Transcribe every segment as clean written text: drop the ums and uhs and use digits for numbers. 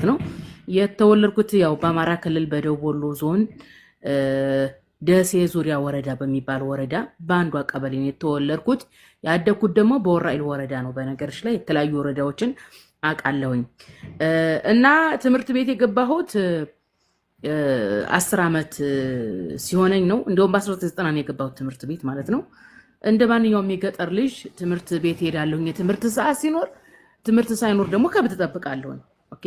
ነው የተወለድኩት ያው በአማራ ክልል በደቡብ ወሎ ዞን ደሴ ዙሪያ ወረዳ በሚባል ወረዳ በአንዷ ቀበሌ ነው የተወለድኩት። ያደግኩት ደግሞ በወራኢል ወረዳ ነው። በነገርሽ ላይ የተለያዩ ወረዳዎችን አውቃለሁኝ እና ትምህርት ቤት የገባሁት 10 ዓመት ሲሆነኝ ነው። እንደውም በ1990 ነው የገባሁት ትምህርት ቤት ማለት ነው። እንደ ማንኛውም የገጠር ልጅ ትምህርት ቤት ሄዳለሁኝ። የትምህርት ሰዓት ሲኖር፣ ትምህርት ሳይኖር ደግሞ ከብት እጠብቃለሁኝ። ኦኬ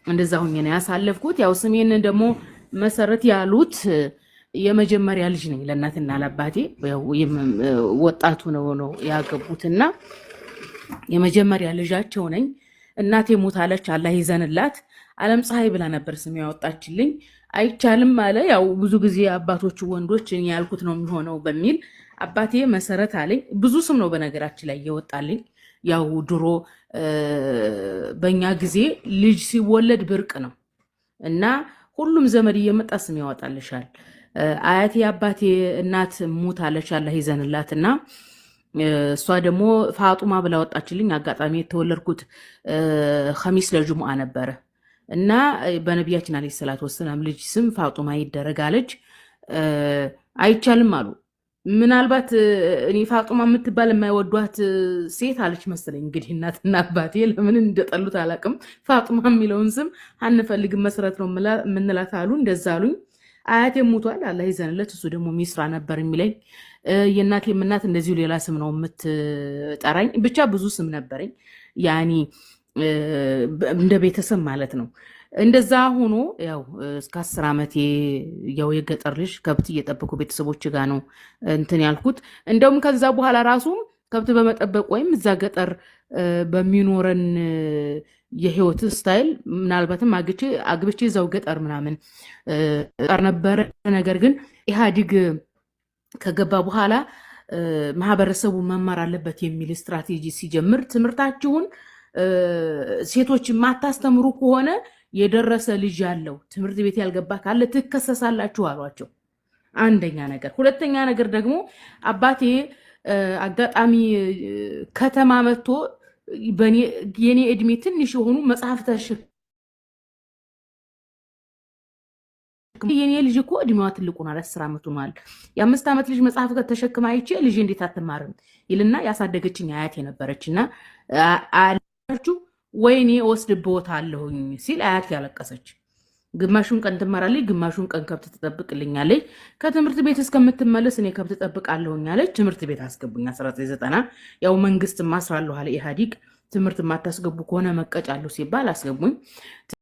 እንደዛ ሆኜ ነው ያሳለፍኩት። ያው ስሜን ደግሞ መሰረት ያሉት የመጀመሪያ ልጅ ነኝ ለእናትና ለአባቴ። ወጣቱ ነው ያገቡትና የመጀመሪያ ልጃቸው ነኝ። እናቴ ሞታለች፣ አላህ ይዘንላት። ዓለም ፀሐይ ብላ ነበር ስም ያወጣችልኝ። አይቻልም አለ። ያው ብዙ ጊዜ አባቶቹ ወንዶች እኔ ያልኩት ነው የሚሆነው በሚል አባቴ መሰረት አለኝ። ብዙ ስም ነው በነገራችን ላይ እየወጣልኝ። ያው ድሮ በእኛ ጊዜ ልጅ ሲወለድ ብርቅ ነው እና ሁሉም ዘመድ እየመጣ ስም ያወጣልሻል። አያቴ አባቴ እናት ሞታለች፣ አላህ ይዘንላት እና እሷ ደግሞ ፋጡማ ብላ ወጣችልኝ። አጋጣሚ የተወለድኩት ኸሚስ ለጅሙዓ ነበረ እና በነቢያችን አለይሂ ሰላቱ ወሰላም ልጅ ስም ፋጡማ ይደረጋለች። አይቻልም አሉ። ምናልባት እኔ ፋጡማ የምትባል የማይወዷት ሴት አለች መሰለኝ። እንግዲህ እናትና አባቴ ለምን እንደጠሉት አላውቅም። ፋጡማ የሚለውን ስም አንፈልግም መሰረት ነው የምንላት አሉ። እንደዛ አሉኝ። አያቴ ሞቷል፣ አላህ ይዘንለት። እሱ ደግሞ ሚስራ ነበር የሚለኝ። የእናቴም እናት እንደዚሁ ሌላ ስም ነው የምትጠራኝ። ብቻ ብዙ ስም ነበረኝ፣ ያኒ እንደ ቤተሰብ ማለት ነው። እንደዛ ሆኖ ያው እስከ 10 ዓመቴ ያው የገጠር ልጅ ከብት እየጠበቁ ቤተሰቦች ጋር ነው እንትን ያልኩት። እንደውም ከዛ በኋላ ራሱ ከብት በመጠበቅ ወይም እዛ ገጠር በሚኖረን የህይወት ስታይል ምናልባትም አግብቼ እዛው ገጠር ምናምን ጠር ነበረ። ነገር ግን ኢህአዲግ ከገባ በኋላ ማህበረሰቡ መማር አለበት የሚል ስትራቴጂ ሲጀምር ትምህርታችሁን ሴቶች ማታስተምሩ ከሆነ የደረሰ ልጅ ያለው ትምህርት ቤት ያልገባ ካለ ትከሰሳላችሁ አሏቸው። አንደኛ ነገር። ሁለተኛ ነገር ደግሞ አባቴ አጋጣሚ ከተማ መጥቶ የኔ እድሜ ትንሽ የሆኑ መጽሐፍ የኔ ልጅ እኮ እድሜዋ ትልቁ ነው፣ 10 ዓመቱ ነው። የ5 ዓመት ልጅ መጽሐፍ ተሸክማ አይቼ ልጅ እንዴት አትማርም ይልና ያሳደገችኝ አያቴ ነበረችና አላችሁ ወይኔ ወስድብዎታለሁኝ ሲል አያቴ ያለቀሰች። ግማሹን ቀን ትማራለች፣ ግማሹን ቀን ከብት ትጠብቅልኛለች። ከትምህርት ቤት እስከምትመለስ እኔ ከብት ትጠብቃለሁኝ አለች። ትምህርት ቤት አስገቡኝ 1990። ያው መንግስት ማስራለሁ አለ ኢህአዲግ። ትምህርት ማታስገቡ ከሆነ መቀጫለሁ ሲባል አስገቡኝ።